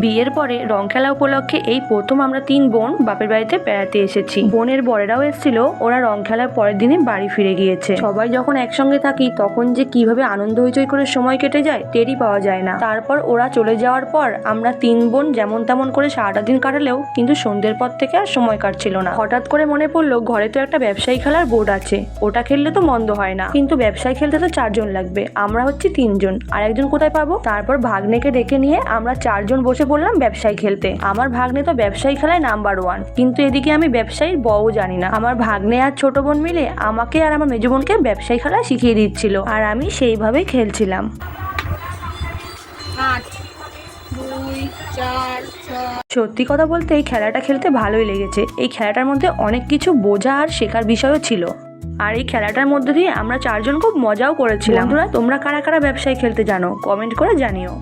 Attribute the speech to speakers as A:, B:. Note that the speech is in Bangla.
A: বিয়ের পরে রং খেলা উপলক্ষে এই প্রথম আমরা 3 বোন বাপের বাড়িতে বেড়াতে এসেছি। বোনের বরেরাও এসেছিল, ওরা রং খেলার পরের দিনে বাড়ি ফিরে গিয়েছে। সবাই যখন একসঙ্গে থাকি তখন যে কিভাবে আনন্দ হইচই করে সময় কেটে যায় টেরই পাওয়া যায় না। তারপর ওরা চলে যাওয়ার পর আমরা 3 বোন যেমন তেমন করে সারাটা দিন কাটালেও কিন্তু সন্ধ্যের পর থেকে আর সময় কাটছিল না। হঠাৎ করে মনে পড়লো ঘরে তো একটা ব্যবসায়ী খেলার বোর্ড আছে, ওটা খেললে তো মন্দ হয় না, কিন্তু ব্যবসায়ী খেলতে তো 4 জন লাগবে, আমরা হচ্ছে 3 জন, আর একজন কোথায় পাবো? তারপর ভাগ্নেকে ডেকে নিয়ে আমরা 4 জন বসে পড়লাম ব্যবসায়ী খেলতে। আমার ভাগ্নে তো ব্যবসায়ী খেলায় নাম্বার 1, কিন্তু এদিকে আমি ব্যবসায়ীর বউ জানি না। আমার ভাগ্নে আর ছোট বোন মিলে আমাকে আর আমার মেজো বোনকে ব্যবসায়ী খেলা শিখিয়ে দিচ্ছিল, আর আমি সেইভাবেই খেলছিলাম।
B: 8 2 4 6।
A: সত্যি কথা বলতে এই খেলাটা খেলতে ভালোই লেগেছে। এই খেলাটার মধ্যে অনেক কিছু বোঝা আর শেখার বিষয়ও ছিল, আর এই খেলাটার মধ্যে দিয়ে আমরা 4 জন খুব মজাও করেছিলাম। বন্ধুরা, তোমরা কারা কারা ব্যবসায়ী খেলতে জানো কমেন্ট করে জানিও।